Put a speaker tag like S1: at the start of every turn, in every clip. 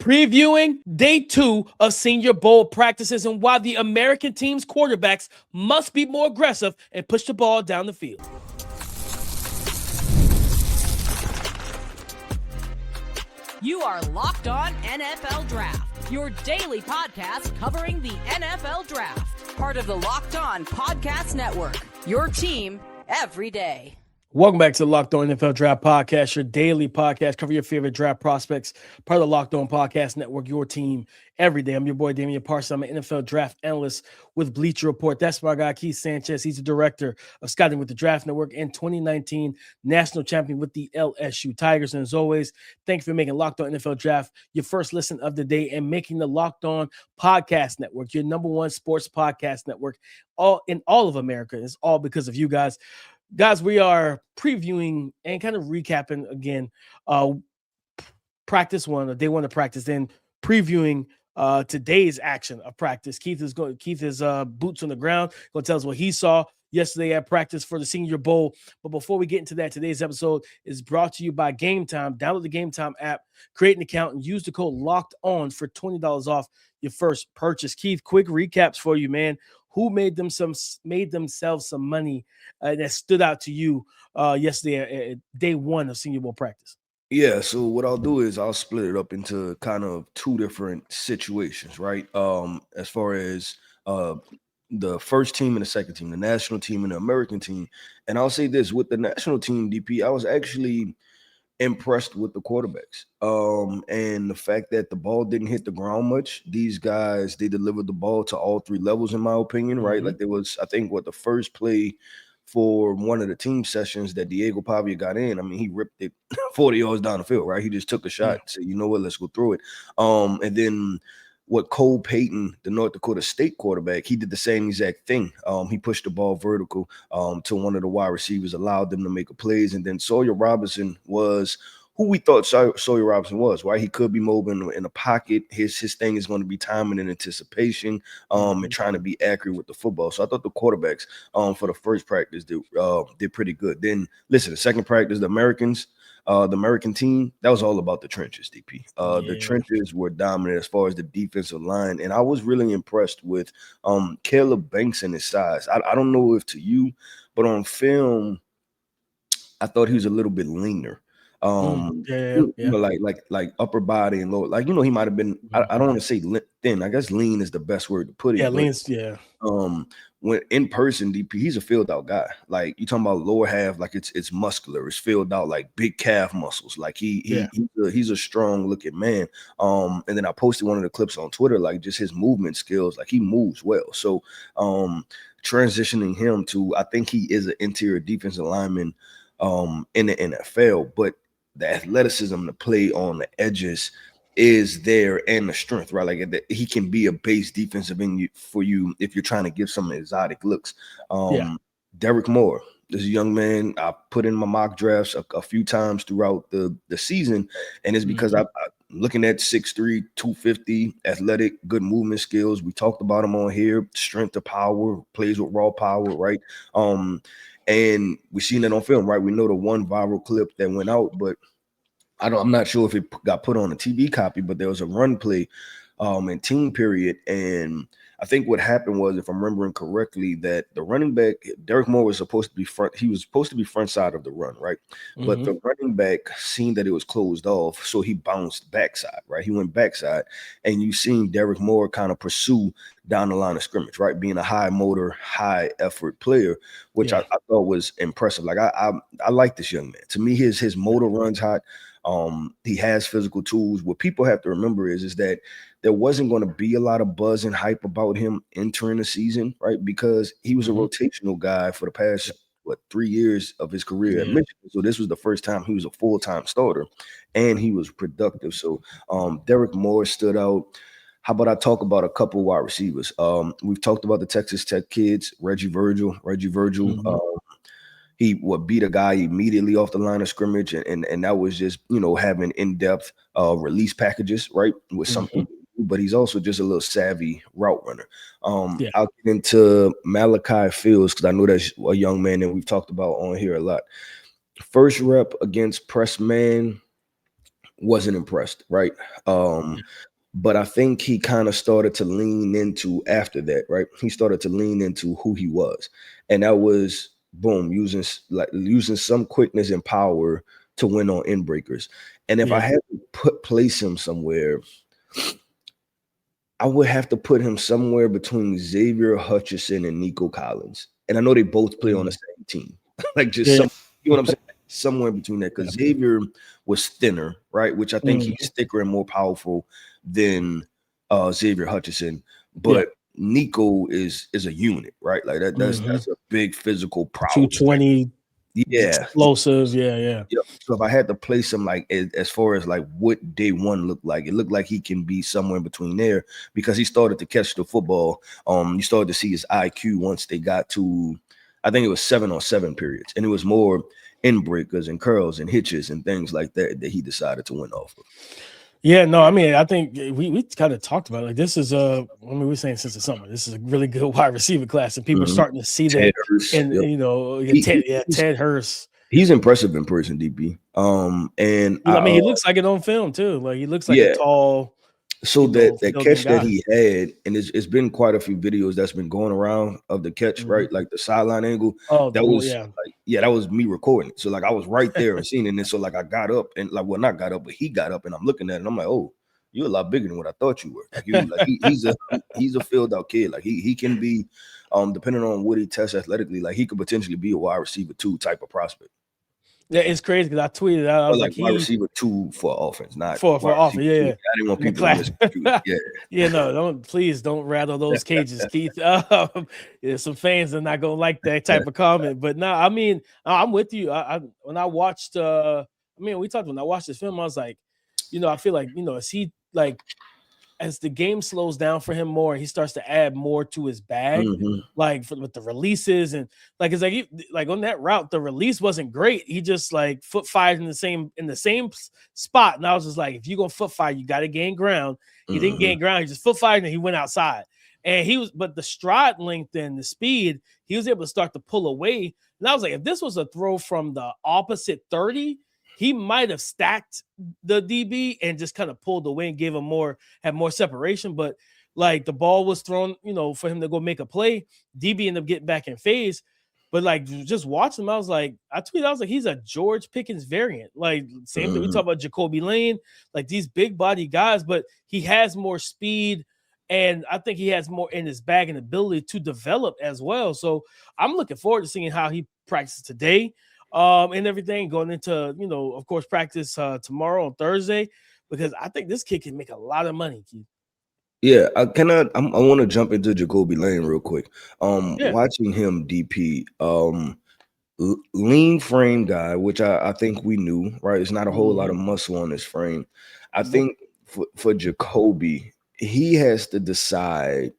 S1: previewing day 2 of Senior Bowl practices and why the American team's quarterbacks must be more aggressive and push the ball down the field.
S2: You are Locked On NFL Draft, your daily podcast covering the NFL Draft. Part of the Locked On Podcast Network, your team every day.
S1: Welcome back to the Locked On NFL Draft Podcast, your daily podcast covering your favorite draft prospects. Part of the Locked On Podcast Network, your team every day. I'm your boy, Damian Parson. I'm an NFL draft analyst with Bleacher Report. That's my guy, Keith Sanchez. He's the director of scouting with the Draft Network and 2019 national champion with the LSU Tigers. And as always, thank you for making Locked On NFL Draft your first listen of the day and making the Locked On Podcast Network your number one sports podcast network all of America. It's all because of you guys. Guys, we are previewing and kind of recapping again practice one, or day one of practice, then previewing today's action of practice. Keith is boots on the ground, going to tell us what he saw yesterday at practice for the Senior Bowl. But before we get into that, today's episode is brought to you by Game Time. Download the Game Time app, create an account, and use the code Locked On for $20 off your first purchase. Keith, quick recaps for you, man. Who made themselves some money that stood out to you yesterday at day one of Senior Bowl practice?
S3: Yeah, so what I'll do is I'll split it up into kind of two different situations, right? As far as the first team and the second team, the national team and the American team. And I'll say this, with the national team, DP, I was actually impressed with the quarterbacks. And the fact that the ball didn't hit the ground much. These guys, they delivered the ball to all three levels, in my opinion, right? Mm-hmm. Like there was, I think, the first play for one of the team sessions that Diego Pavia got in, I mean, he ripped it 40 yards down the field, right? He just took a shot and said, you know what, let's go through it. And then Payton, the North Dakota State quarterback, he did the same exact thing. He pushed the ball vertical to one of the wide receivers, allowed them to make a plays. And then Sawyer Robinson was who we thought Sawyer Robinson was, right? He could be mobile in the pocket. His thing is going to be timing and anticipation and trying to be accurate with the football. So I thought the quarterbacks for the first practice did pretty good. Then, listen, the second practice, the American team, that was all about the trenches, DP. The trenches were dominant as far as the defensive line. And I was really impressed with Caleb Banks and his size. I don't know if to you, but on film, I thought he was a little bit leaner. You know, like upper body and lower, like, you know, he might have been, I don't want to say thin. I guess lean is the best word to put it. When in person, DP, he's a filled out guy. Like you talking about lower half, like it's muscular, it's filled out, like big calf muscles. Like he's a strong looking man. And then I posted one of the clips on Twitter, like just his movement skills, like he moves well. So transitioning him to, I think he is an interior defensive lineman in the NFL, but the athleticism to play on the edges is there, and the strength, right? Like he can be a base defensive end for you if you're trying to give some exotic looks. Derek Moore, this young man, I put in my mock drafts a few times throughout the season, and it's because I'm looking at 6'3", 250, athletic, good movement skills. We talked about him on here, strength to power, plays with raw power, right? And we seen it on film, right? We know the one viral clip that went out, but I'm not sure if it got put on a TV copy, but there was a run play in team period. And I think what happened was, if I'm remembering correctly, that the running back, Derek Moore, was supposed to be front. He was supposed to be front side of the run, right? But the running back seen that it was closed off, so he bounced backside, right? He went backside, and you seen Derek Moore kind of pursue down the line of scrimmage, right? Being a high motor, high effort player, which I thought was impressive. Like I like this young man. To me, his motor runs hot. He has physical tools. What people have to remember is that there wasn't going to be a lot of buzz and hype about him entering the season, right? Because he was a rotational guy for the past 3 years of his career at Michigan. So this was the first time he was a full-time starter, and he was productive. So Derek Moore stood out. How about I talk about a couple wide receivers? We've talked about the Texas Tech kids, Reggie Virgil. He would beat a guy immediately off the line of scrimmage, and that was just, you know, having in-depth release packages, right, with something. But he's also just a little savvy route runner. I'll get into Malachi Fields, because I know that's a young man that we've talked about on here a lot. First rep against press man, wasn't impressed, right? But I think he kind of started to lean into after that, right? He started to lean into who he was, and that was boom, using some quickness and power to win on end breakers. And if I had to place him somewhere, I would have to put him somewhere between Xavier Hutchinson and Nico Collins. And I know they both play on the same team, like just some, you know what I'm saying? Somewhere in between that, because Xavier was thinner, right? Which I think he's thicker and more powerful than Xavier Hutchinson, but Nico is a unit, right? Like that's a big physical problem.
S1: 220,
S3: yeah,
S1: explosive, yeah.
S3: So if I had to place him like as far as like what day one looked like, it looked like he can be somewhere in between there because he started to catch the football. You started to see his IQ once they got to, I think it was 7-on-7 periods, and it was more end breakers and curls and hitches and things like that he decided to win off of.
S1: Yeah, no, I mean, I think we kind of talked about it. Like this is we're saying since the summer, this is a really good wide receiver class, and people are starting to see
S3: Ted
S1: that.
S3: Hurst,
S1: And Ted Hurst.
S3: He's impressive in person, DP. And
S1: I mean, he looks like it on film too. Like he looks like a tall.
S3: So that catch that he had, and it's been quite a few videos that's been going around of the catch, right? Like the sideline angle.
S1: Oh,
S3: that was that was me recording. So like I was right there and seeing it. And so like I got up and not got up, but he got up and I'm looking at it and I'm like, oh, you're a lot bigger than what I thought you were. Like he's a filled out kid. Like he can be, depending on what he tests athletically, like he could potentially be a wide receiver 2 type of prospect.
S1: Yeah, it's crazy because I tweeted out. I was like
S3: wide receiver 2 for offense, not
S1: for offense. Yeah.
S3: I didn't want people to miss.
S1: No, please don't rattle those cages, Keith. Some fans are not gonna like that type of comment. But no, I mean, I'm with you. When I watched, when I watched this film, I was like, I feel like, is he like, as the game slows down for him more, he starts to add more to his bag, like with the releases and like it's like on that route, the release wasn't great. He just like foot fired in the same spot, and I was just like, if you're gonna foot fire, you got to gain ground. He didn't gain ground. He just foot fired and he went outside. And but the stride length and the speed, he was able to start to pull away. And I was like, if this was a throw from the opposite 30. He might have stacked the DB and just kind of pulled away and gave him had more separation. But like the ball was thrown, for him to go make a play. DB ended up getting back in phase. But like just watching him, I was like, he's a George Pickens variant. Like same thing we talk about Jacoby Lane, like these big body guys, but he has more speed. And I think he has more in his bag and ability to develop as well. So I'm looking forward to seeing how he practices today. And everything going into, of course, practice tomorrow on Thursday, because I think this kid can make a lot of money, Keith.
S3: Yeah, I want to jump into Jacoby Lane real quick. Watching him DP, lean frame guy, which I think we knew, right? It's not a whole lot of muscle on his frame. I think for Jacoby, he has to decide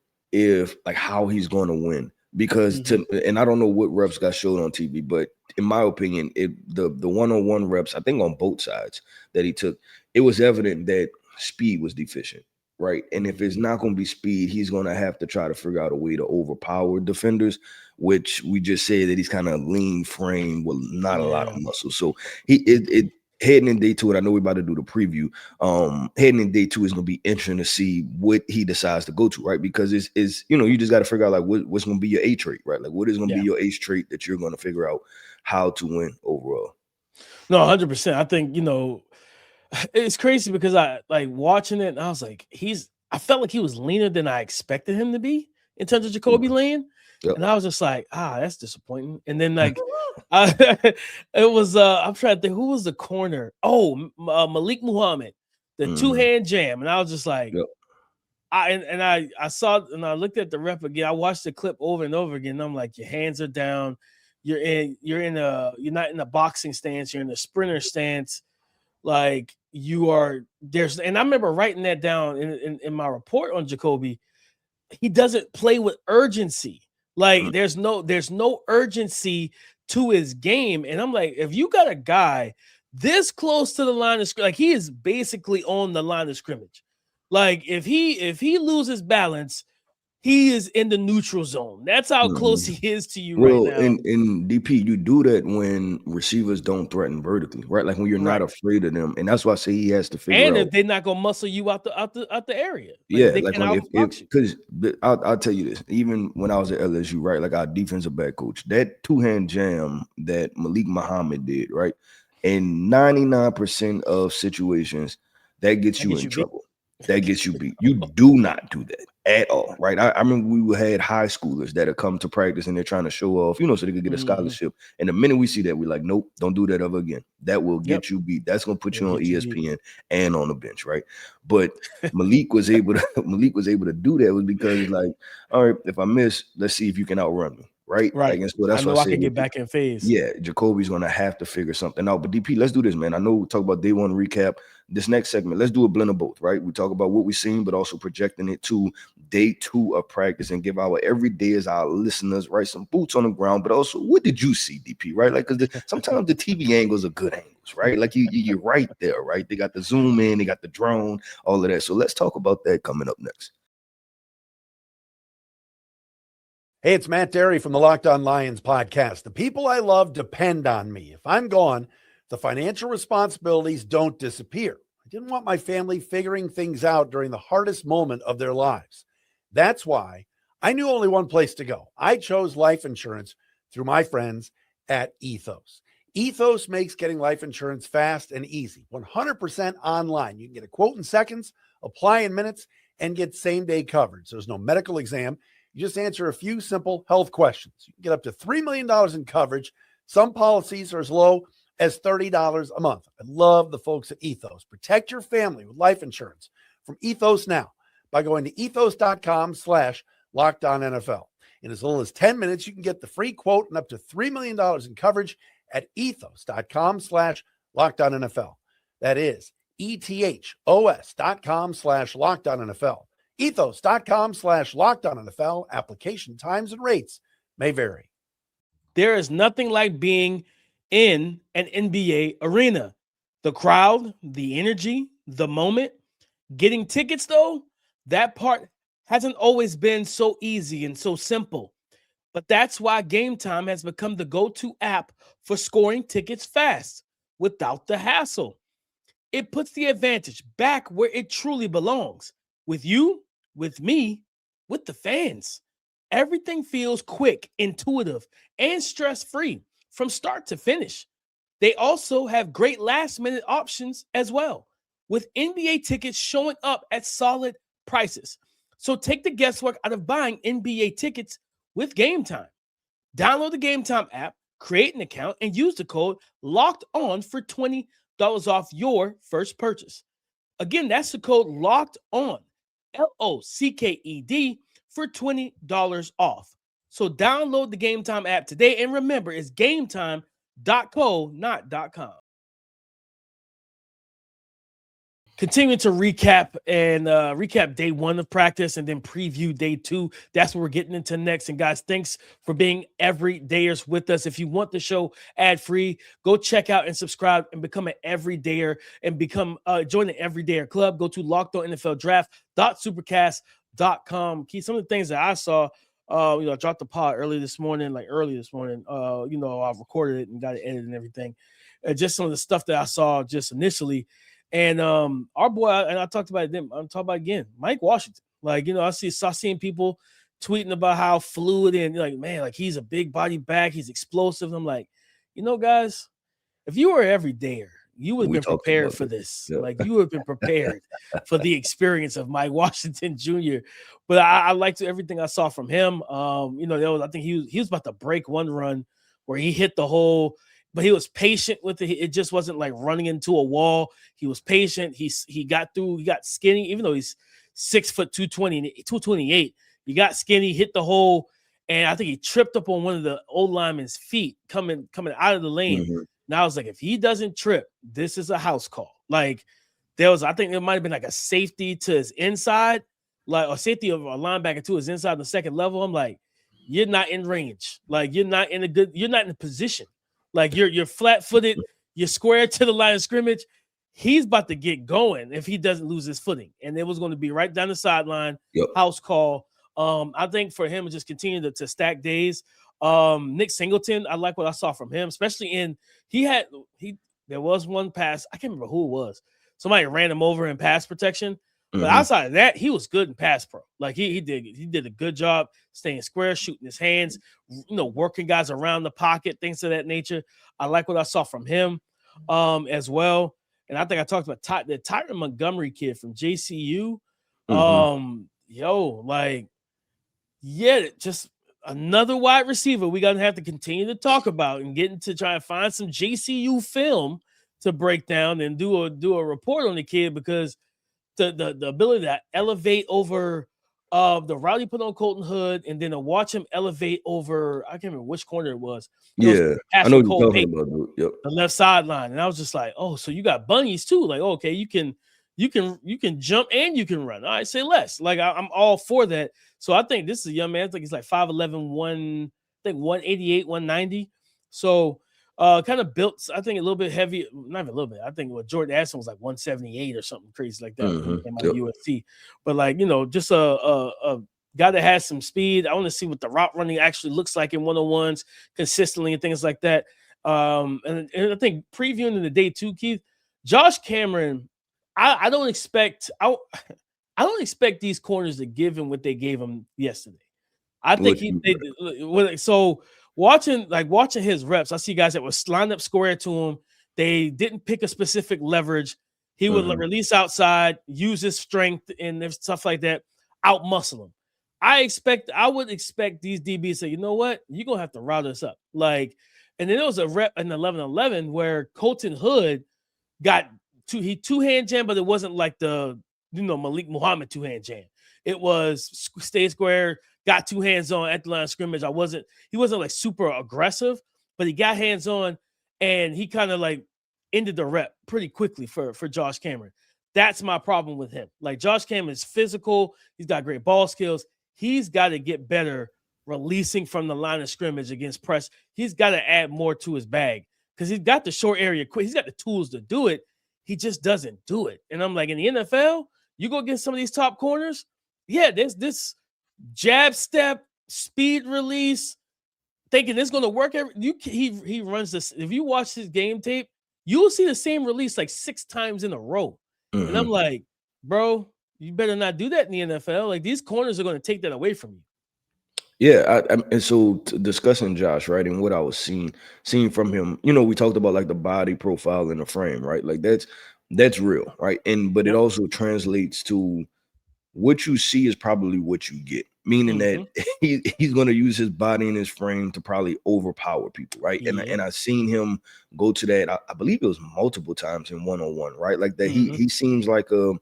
S3: how he's going to win. Because and I don't know what reps got showed on TV, but in my opinion, the one-on-one reps, I think on both sides that he took, it was evident that speed was deficient, right? And if it's not going to be speed, he's going to have to try to figure out a way to overpower defenders, which we just say that he's kind of lean frame with not a lot of muscle. So heading in day 2, and I know we're about to do the preview. Heading in day 2 is going to be interesting to see what he decides to go to, right? Because it's you just got to figure out like what's going to be your A trait, right? Like what is going to be your ace trait that you're going to figure out how to win overall.
S1: No, 100%. I think it's crazy because I like watching it, and I was like, I felt like he was leaner than I expected him to be in terms of Jacoby Lane. Yep. And I was just like, that's disappointing. And then like it was I'm trying to think who was the corner. Malik Muhammad, the 2-hand jam. And I was just like, I saw and I looked at the rep again. I watched the clip over and over again. And I'm like, your hands are down. You're not in a boxing stance, you're in a sprinter stance. Like and I remember writing that down in my report on Jacoby. He doesn't play with urgency. Like there's no urgency to his game. And I'm like, if you got a guy this close to the line of scrimmage, like he is basically on the line of scrimmage. Like if he loses balance, he is in the neutral zone. That's how close he is to you right now.
S3: In DP, you do that when receivers don't threaten vertically, right? Like when you're not afraid of them, and that's why I say he has to figure out.
S1: And if they're not gonna muscle you out the area,
S3: because I'll tell you this. Even when I was at LSU, right, like our defensive back coach, that 2-hand jam that Malik Muhammad did, right, in 99% of situations, that gets you in trouble. That gets you beat. You do not do that at all, right? I remember we had high schoolers that have come to practice and they're trying to show off, so they could get a scholarship. And the minute we see that, we're like, nope, don't do that ever again. That will get you beat. That's gonna put you on ESPN and on the bench, right? But Malik was able to do that was because like, all right, if I miss, let's see if you can outrun me. Right.
S1: Like,
S3: and so that's
S1: I know I can get back in phase.
S3: Yeah, Jacoby's gonna have to figure something out. But DP, let's do this, man. I know we talk about day one recap. This next segment, let's do a blend of both, right? We talk about what we've seen, but also projecting it to day 2 of practice and give our everydayers, our listeners, right, some boots on the ground. But also, what did you see, DP? Right, like because sometimes the TV angles are good angles, right? Like you're right there, right? They got the zoom in, they got the drone, all of that. So let's talk about that coming up next.
S4: Hey, it's Matt Derry from the Locked On Lions podcast. The people I love depend on me. If I'm gone, the financial responsibilities don't disappear. I didn't want my family figuring things out during the hardest moment of their lives. That's why I knew only one place to go. I chose life insurance through my friends at Ethos. Ethos makes getting life insurance fast and easy, 100% online. You can get a quote in seconds, apply in minutes, and get same-day coverage. There's no medical exam. You just answer a few simple health questions. You can get up to $3 million in coverage. Some policies are as low as $30 a month. I love the folks at Ethos. Protect your family with life insurance from Ethos now by going to ethos.com/LockedOnNFL. In as little as 10 minutes, you can get the free quote and up to $3 million in coverage at ethos.com/LockedOnNFL. That is ethos.com/LockedOnNFL. Ethos.com/LockedOnNFL. Application times and rates may vary.
S1: There is nothing like being in an NBA arena. The crowd, the energy, the moment. Getting tickets, though, that part hasn't always been so easy and so simple. But that's why Game Time has become the go-to app for scoring tickets fast without the hassle. It puts the advantage back where it truly belongs. With you, with me, with the fans. Everything feels quick, intuitive, and stress-free from start to finish. They also have great last-minute options as well, with NBA tickets showing up at solid prices. So take the guesswork out of buying NBA tickets with Game Time. Download the Game Time app, create an account, and use the code LOCKEDON for $20 off your first purchase. Again, that's the code LOCKEDON. LOCKED for $20 off. So download the Game Time app today. And remember, it's gametime.co, not .com. Continuing to recap day 1 of practice and then preview day 2. That's what we're getting into next. And guys, thanks for being everydayers with us. If you want the show ad-free, go check out and subscribe and become an everydayer and join the Everydayer Club. Go to LockedOnNFLDraft.supercast.com. Some of the things that I saw, I dropped the pod early this morning. I recorded it and got it edited and everything. Just some of the stuff that I saw just initially. And our boy, and I talked about them. I'm talking about again, Mike Washington. I seen people tweeting about how fluid and he's a big body back, he's explosive. I'm like, guys, if you were everydayer, you would have been prepared for this. Yeah. You would have been prepared for the experience of Mike Washington Jr. But I liked everything I saw from him. I think he was about to break one run where he hit the hole. But he was patient with it. It just wasn't like running into a wall. He was patient. He got through. He got skinny, even though he's 6 foot 228. He got skinny, hit the hole, and I think he tripped up on one of the old lineman's feet coming out of the lane. Mm-hmm. Now I was like, if he doesn't trip, this is a house call. I think there might have been a safety to his inside, or safety of a linebacker to his inside on the second level. I'm like, you're not in range. You're not in a position. You're flat-footed, you're square to the line of scrimmage. He's about to get going if he doesn't lose his footing. And it was going to be right down the sideline, house call I think for him to just continue to stack days. Nick Singleton, I like what I saw from him, especially there was one pass, I can't remember who it was. Somebody ran him over in pass protection. But outside of that, he was good in pass pro. Like he did a good job staying square, shooting his hands, working guys around the pocket, things of that nature. I like what I saw from him as well. And I think I talked about the Tyron Montgomery kid from JCU. Just another wide receiver we're gonna have to continue to talk about and get into try and find some JCU film to break down and do a report on the kid, because the ability to elevate over the route he put on Colton Hood, and then to watch him elevate over, I can't remember which corner it was.
S3: I know what you're talking about. Yep.
S1: The left sideline, and I was just like, oh, so you got bunnies too? Like, okay, you can jump and you can run. All right, say less. Like I'm all for that. So I think this is a young man. I think he's like 5'11", 188, 190. So kind of built, I think, a little bit heavy, not even a little bit. I think what Jordan Addison was like 178 or something crazy like that when he came out of USC. But like, just a guy that has some speed. I want to see what the route running actually looks like in one-on-ones consistently and things like that. And I think previewing in the day too, Keith, Josh Cameron, I don't expect these corners to give him what they gave him yesterday. I think watching his reps, I see guys that was lined up square to him. They didn't pick a specific leverage. He would release outside, use his strength and stuff like that, out muscle him. I would expect these DBs to say, you know what, you're gonna have to route us up. Like, and then there was a rep in 11-11 where Colton Hood got two-hand jam, but it wasn't like the Malik Muhammad two-hand jam. It was stay square, got two hands on at the line of scrimmage. He wasn't like super aggressive, but he got hands on and he kind of like ended the rep pretty quickly for Josh Cameron. That's my problem with him. Like, Josh Cameron is physical. He's got great ball skills. He's got to get better releasing from the line of scrimmage against press. He's got to add more to his bag because he's got the short area quick. He's got the tools to do it. He just doesn't do it. And I'm like, in the NFL, you go against some of these top corners, there's this jab step, speed release, thinking it's going to work. He runs this. If you watch his game tape, you'll see the same release like 6 times in a row. And I'm like, bro, you better not do that in the NFL. Like, these corners are going to take that away from you.
S3: Yeah, and so discussing Josh, right, and what I was seeing from him, we talked about like the body profile and the frame, right? Like that's real, right? But it also translates to what you see is probably what you get, meaning that he's going to use his body and his frame to probably overpower people, right? And I've seen him go to that. I believe it was multiple times in one-on-one, right? Like that. He seems like a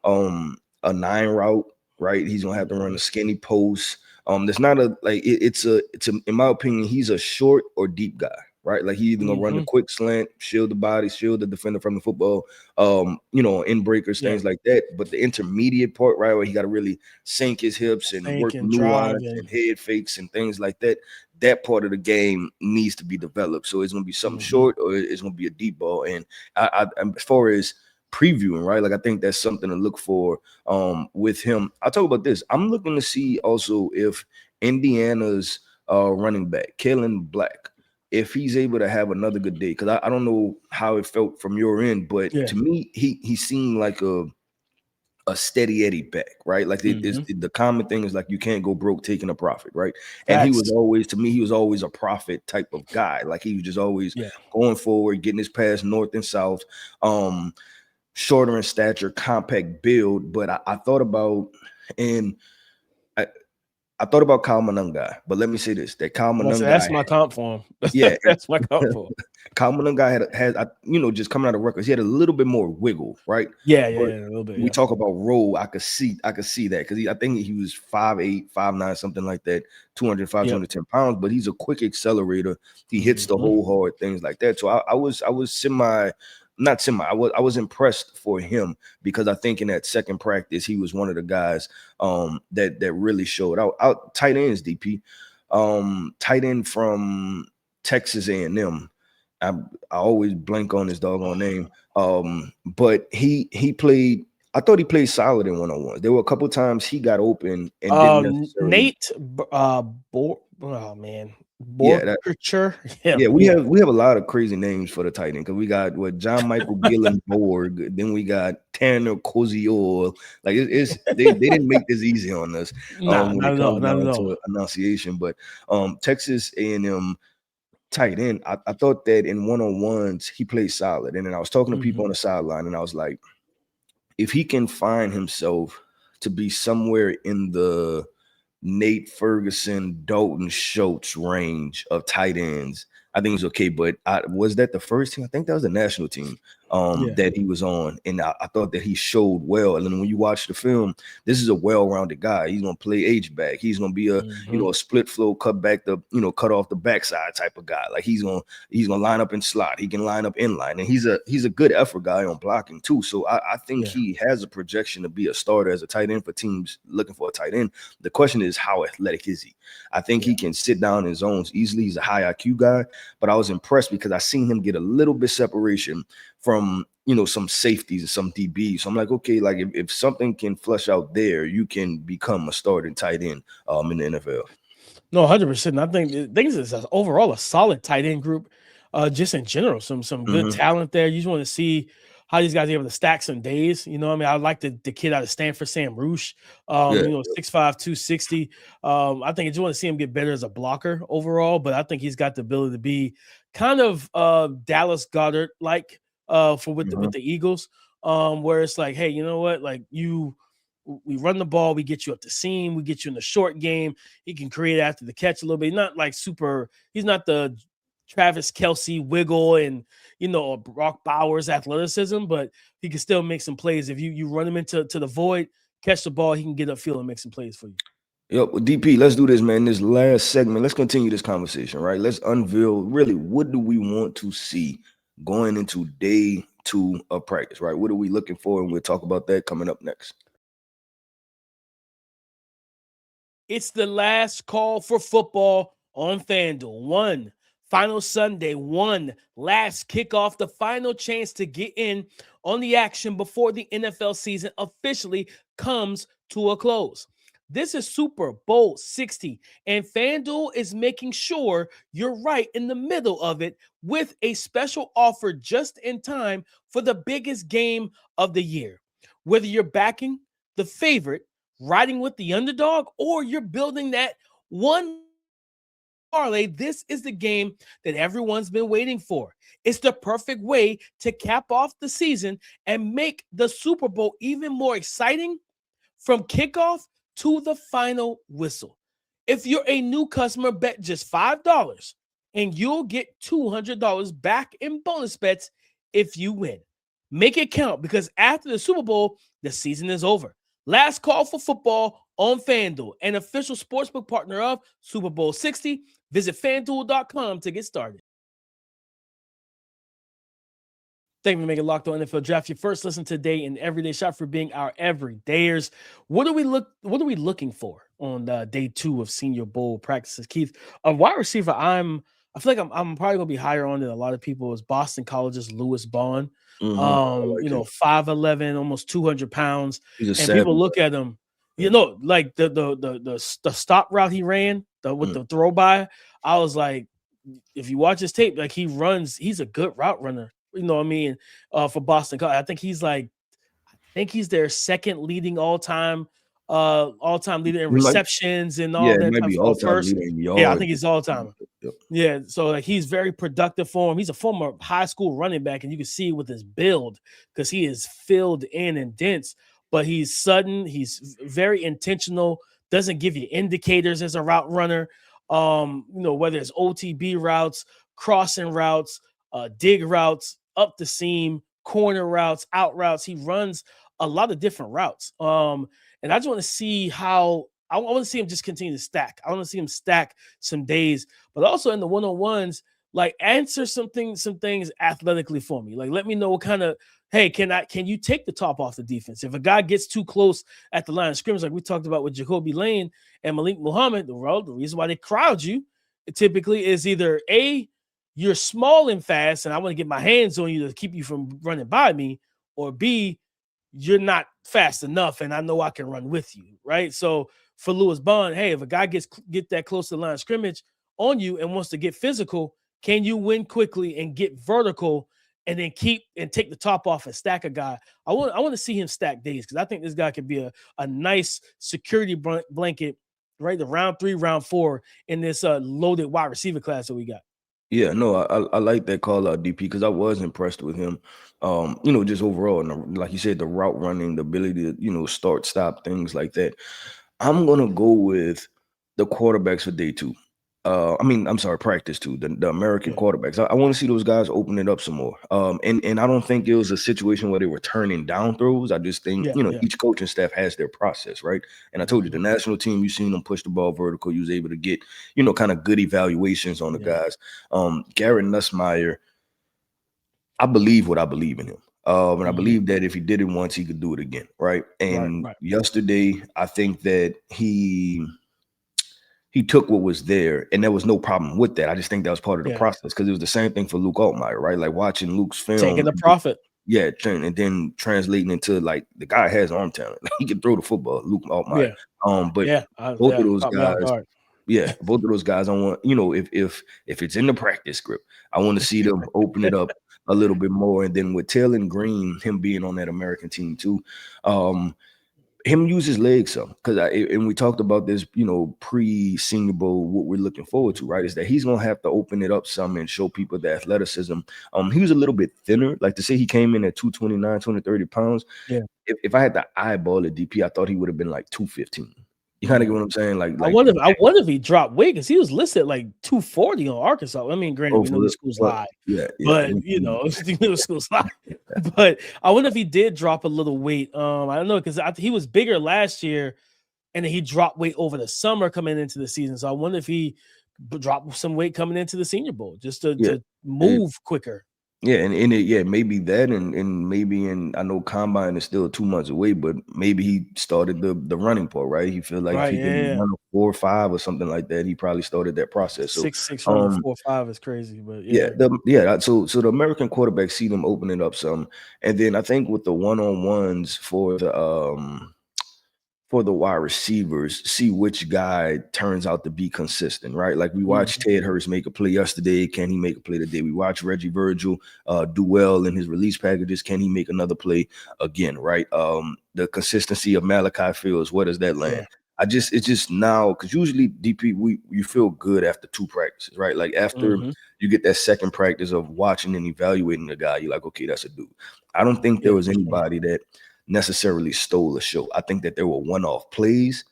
S3: 9 route, right? He's gonna have to run a skinny post. There's not it's in my opinion, he's a short or deep guy, right? Like, he's either gonna run the quick slant, shield the body, shield the defender from the football, in breakers, things like that. But the intermediate part, right, where he got to really sink his hips and work nuance and head fakes and things like that. That part of the game needs to be developed. So it's gonna be something short, or it's gonna be a deep ball. And I as far as previewing, right, like, I think that's something to look for with him. I'll talk about this. I'm looking to see also if Indiana's running back, Kalen Black, if he's able to have another good day, because I don't know how it felt from your end, but to me, he seemed like a steady Eddie back, right? Like, the common thing is like, you can't go broke taking a profit, right? And he was always a profit type of guy. Like, he was just always going forward, getting his pass north and south, shorter in stature, compact build. But I thought about, and I thought about Kyle Monangai, but let me say this: that Kyle Monangai,
S1: that's my comp for him. That's my comp for him.
S3: Kyle Monangai had just coming out of records, he had a little bit more wiggle, right?
S1: Yeah, a little bit.
S3: We talk about roll. I could see that because I think he was 5'8", 5'9", something like that, 205, 210 pounds. But he's a quick accelerator. He hits the hole hard, things like that. So I was I was impressed for him, because I think in that second practice he was one of the guys that really showed out. Tight ends, DP, tight end from Texas A&M. I always blank on his doggone name, but he played I thought he played solid in one-on-ones. There were a couple times he got open and didn't necessarily.
S1: Oh man,
S3: Yeah, that,
S1: Borcher.
S3: yeah,
S1: Him.
S3: we
S1: Yeah.
S3: have a lot of crazy names for the tight end because we got John Michael Gillen Borg, then we got Tanner Koziol. Like they didn't make this easy on us
S1: Nah,
S3: when
S1: not
S3: it
S1: at all.
S3: comes
S1: Not at
S3: down
S1: all.
S3: to enunciation. But Texas A&M tight end, I thought that in one-on-ones he played solid. And then I was talking to people on the sideline, and I was like, if he can find himself to be somewhere in the Nate Ferguson, Dalton Schultz range of tight ends, I think it's okay. But was that the first team? I think that was the national team that he was on. And I thought that he showed well. And then when you watch the film, this is a well-rounded guy. He's going to play H-back. He's going to be a split flow, cut off the backside type of guy. Like he's going to line up in slot. He can line up in line. And he's a good effort guy on blocking too. So I think he has a projection to be a starter as a tight end for teams looking for a tight end. The question is, how athletic is he? I think he can sit down in zones easily. He's a high IQ guy, but I was impressed because I seen him get a little bit separation from, some safeties and some DBs. So I'm like, okay, like if something can flush out there, you can become a starting tight end in the NFL.
S1: No, 100%. I think things is overall a solid tight end group. Just in general, some good talent there. You just want to see how these guys are able to stack some days. You know what I mean? I like the kid out of Stanford, Sam Roosh, 6'5", 260. I think I just want to see him get better as a blocker overall, but I think he's got the ability to be kind of Dallas Goedert-like with the Eagles, where it's like, hey, you know what? Like we run the ball, we get you up the seam, we get you in the short game. He can create after the catch a little bit. Not like he's not the Travis Kelce wiggle and Brock Bowers athleticism, but he can still make some plays. If you run him into the void, catch the ball, he can get upfield and make some plays for you.
S3: Yep, well, DP, let's do this, man. This last segment, let's continue this conversation, right? Let's unveil really what do we want to see going into day 2 of practice, right? What are we looking for? And we'll talk about that coming up next.
S1: It's the last call for football on FanDuel. One final Sunday, one last kickoff, the final chance to get in on the action before the NFL season officially comes to a close. This is Super Bowl 60, and FanDuel is making sure you're right in the middle of it with a special offer just in time for the biggest game of the year. Whether you're backing the favorite, riding with the underdog, or you're building that one parlay, this is the game that everyone's been waiting for. It's the perfect way to cap off the season and make the Super Bowl even more exciting from kickoff to the final whistle. If you're a new customer, bet just $5 and you'll get $200 back in bonus bets if you win. Make it count, because after the Super Bowl, the season is over. Last call for football on FanDuel, an official sportsbook partner of Super Bowl 60. Visit FanDuel.com to get started. Thank you for making Locked On NFL Draft your first listen today and everyday shot, for being our everydayers. What are we looking for on day 2 of Senior Bowl practices, Keith? A wide receiver, I feel like I'm probably gonna be higher on than a lot of people, is Boston College's Lewis Bond. 5'11", almost 200 pounds. And people look at him, like the stop route he ran with the throw by. I was like, if you watch his tape, like he's a good route runner. You know what I mean? For Boston College, I think he's their second leading all-time leader in receptions and all that.
S3: Maybe all-time leader in yards.
S1: Yeah, I think he's all-time. Yep. Yeah, so like he's very productive for him. He's a former high school running back, and you can see with his build, because he is filled in and dense, but he's sudden. He's very intentional. Doesn't give you indicators as a route runner. Whether it's OTB routes, crossing routes, dig routes, up the seam, corner routes, out routes. He runs a lot of different routes. And I just want to see I want to see him just continue to stack. I want to see him stack some days, but also in the one-on-ones, like answer some things athletically for me. Like, let me know what kind of, hey, can you take the top off the defense? If a guy gets too close at the line of scrimmage, like we talked about with Jacoby Lane and Malik Muhammad, the reason why they crowd you typically is either A, you're small and fast, and I want to get my hands on you to keep you from running by me, or B, you're not fast enough, and I know I can run with you, right? So for Lewis Bond, hey, if a guy get that close to the line of scrimmage on you and wants to get physical, can you win quickly and get vertical and then keep and take the top off and stack a guy? I want to see him stack days because I think this guy could be a nice security blanket, right? The round 3, round 4 in this loaded wide receiver class that we got.
S3: Yeah, no, I like that call out, DP, because I was impressed with him. Just overall, and like you said, the route running, the ability to, start, stop, things like that. I'm gonna go with the quarterbacks for day 2. Practice 2, the American quarterbacks. I want to see those guys open it up some more. And I don't think it was a situation where they were turning down throws. I just think, each coaching staff has their process, right? And I told you, the national team, you've seen them push the ball vertical. You was able to get, kind of good evaluations on the guys. Garrett Nussmeier, I believe what I believe in him. And I believe that if he did it once, he could do it again, right? And yesterday, I think that he took what was there, and there was no problem with that. I just think that was part of the process because it was the same thing for Luke Altmaier, right? Like watching Luke's film.
S1: Taking the profit.
S3: Yeah, and then translating into, like, the guy has arm talent. He can throw the football, Luke Altmaier. Both of those guys, both of those guys, I want, if it's in the practice script, I want to see them open it up a little bit more. And then with Taylor Green, him being on that American team too, him use his legs some, because and we talked about this, pre-Senior Bowl, what we're looking forward to, right, is that he's gonna have to open it up some and show people the athleticism. He was a little bit thinner, like to say he came in at 229, 230 pounds. Yeah. If I had to eyeball a DP, I thought he would have been like 215. You kind of get what I'm saying? Like
S1: I wonder if he dropped weight, because he was listed like 240 on Arkansas. I mean, granted, we know the school's lie. But the school's lie. But I wonder if he did drop a little weight. I don't know, because he was bigger last year, and then he dropped weight over the summer coming into the season. So I wonder if he dropped some weight coming into the Senior Bowl just to move quicker.
S3: Yeah, and maybe that, and maybe I know Combine is still 2 months away, but maybe he started the running part, right? He feel like if he can run a 4 or 5 or something like that, he probably started that process. So
S1: 6'6" running 4 or 5 is crazy, but
S3: So the American quarterbacks, see them opening up some, and then I think with the one-on-ones for the wide receivers, see which guy turns out to be consistent, right? Like we watched Ted Hurst make a play yesterday. Can he make a play today? We watched Reggie Virgil do well in his release packages. Can he make another play again, right? The consistency of Malachi Fields, where does that land? It's just now, because usually, DP, you feel good after 2 practices, right? Like after you get that second practice of watching and evaluating the guy, you're like, okay, that's a dude. I don't think there was anybody that necessarily stole the show. I think that there were one-off plays,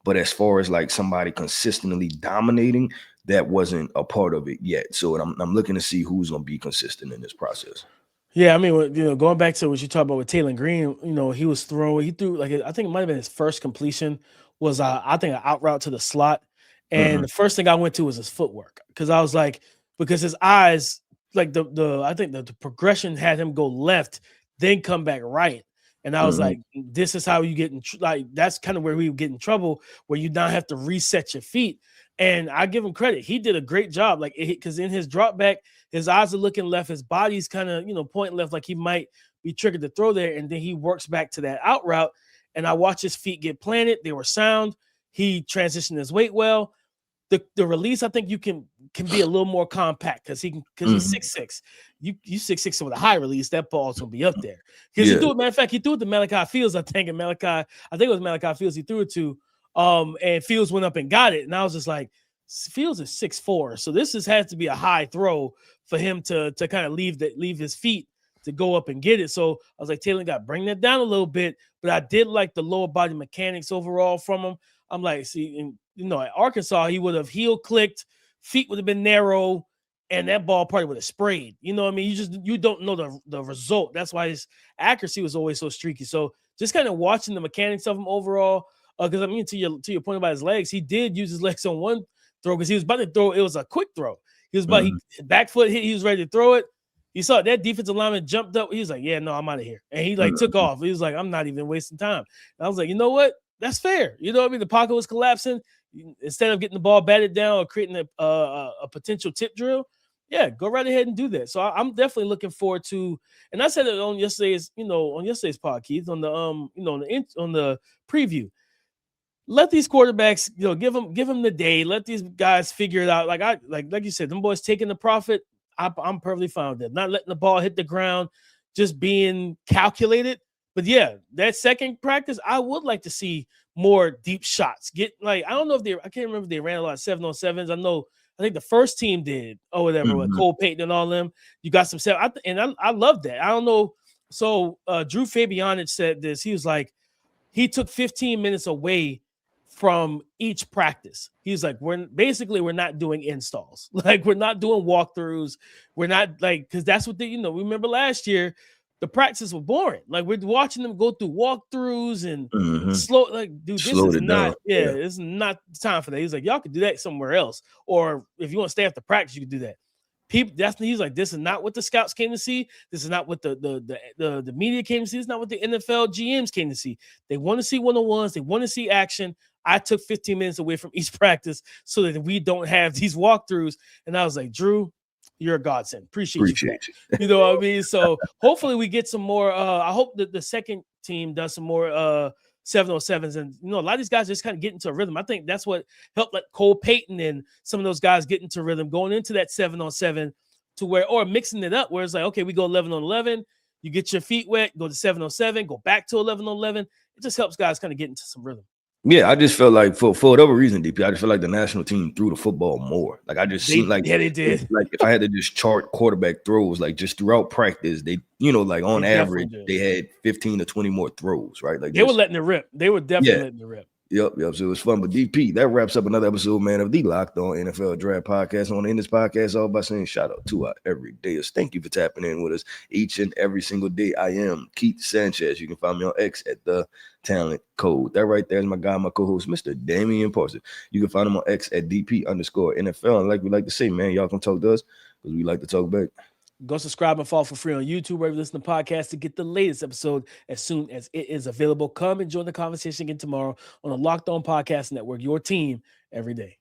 S3: but as far as like somebody consistently dominating, that wasn't a part of it yet. So I'm looking to see who's going to be consistent in this process.
S1: Yeah, I mean, going back to what you talked about with Taylor Green, he threw like, I think it might have been his first completion was I think an out route to the slot, and the first thing I went to was his footwork, because I was like, because his eyes, like I think the progression had him go left, then come back right. And I was like, this is how you get in, that's kind of where we would get in trouble, where you now have to reset your feet. And I give him credit. He did a great job. Like, because in his drop back, his eyes are looking left. His body's kind of, pointing left, like he might be triggered to throw there. And then he works back to that out route. And I watched his feet get planted. They were sound. He transitioned his weight well. The release, I think you can be a little more compact, because he's 6'6". You 6'6" with a high release, that ball's gonna be up there. Because he threw it, matter of fact, he threw it to Malachi Fields, I think it was Malachi Fields he threw it to. And Fields went up and got it. And I was just like, Fields is 6'4". So this has to be a high throw for him to kind of leave his feet to go up and get it. So I was like, Taylor got to bring that down a little bit. But I did like the lower body mechanics overall from him. I'm like, at Arkansas, he would have heel clicked, feet would have been narrow, and that ball probably would have sprayed. You know what I mean? You don't know the result. That's why his accuracy was always so streaky. So just kind of watching the mechanics of him overall, because to your point about his legs, he did use his legs on one throw, because he was about to throw. It was a quick throw. He was about he back foot hit. He was ready to throw it. He saw that defensive lineman jumped up. He was like, "Yeah, no, I'm out of here." And he took off. He was like, "I'm not even wasting time." And I was like, you know what? That's fair. You know what I mean? The pocket was collapsing. Instead of getting the ball batted down or creating a potential tip drill, Yeah, go right ahead and do that. So I'm definitely looking forward to, and I said it on yesterday's, on yesterday's pod, Keith, on the on the preview. Let these quarterbacks, give them the day. Let these guys figure it out. Like you said, them boys taking the profit. I'm perfectly fine with that. Not letting the ball hit the ground, just being calculated. But yeah, that second practice, I would like to see more deep shots. I don't know I can't remember if they ran a lot of 7-on-7s. I think the first team did or whatever, with Cole Payton and all them. You got some 7, I love that. I don't know. So Drew Fabianich said this. He was like, he took 15 minutes away from each practice. He's like, we're not doing installs. Like, we're not doing walkthroughs. We're not because that's what remember last year, the practices were boring. Like, we're watching them go through walkthroughs and slow. Like, dude, this is not. Yeah, it's not the time for that. He's like, y'all could do that somewhere else, or if you want to stay after practice, you could do that. He's like, this is not what the scouts came to see. This is not what the media came to see. It's not what the NFL GMs came to see. They want to see one-on-ones. They want to see action. I took 15 minutes away from each practice so that we don't have these walkthroughs. And I was like, Drew, you're a godsend. Appreciate you. You know what I mean? So hopefully we get some more. I hope that the second team does some more 7-on-7s. And, a lot of these guys just kind of get into a rhythm. I think that's what helped let Cole Payton and some of those guys get into rhythm, going into that 7-on-7 or mixing it up where it's like, okay, we go 11-on-11. You get your feet wet, go to 7-on-7, go back to 11-on-11. It just helps guys kind of get into some rhythm.
S3: Yeah, I just felt like for whatever reason, DP, I just feel like the national team threw the football more. Like, I just seemed like,
S1: they did.
S3: Like, if I had to just chart quarterback throws, like just throughout practice, they, like on average, they had 15 to 20 more throws, right? Like,
S1: they were letting it rip. They were definitely letting it rip.
S3: Yep. So it was fun. But DP, that wraps up another episode, man, of the Locked On NFL Draft Podcast. I want to end this podcast all by saying shout out to our everydayers. Thank you for tapping in with us each and every single day. I am Keith Sanchez. You can find me on X at The Talent Code. That right there is my guy, my co-host, Mr. Damian Parson. You can find him on X at DP_NFL. And like we like to say, man, y'all can talk to us because we like to talk back.
S1: Go subscribe and follow for free on YouTube, wherever you listen to podcasts, to get the latest episode as soon as it is available. Come and join the conversation again tomorrow on the Locked On Podcast Network, your team every day.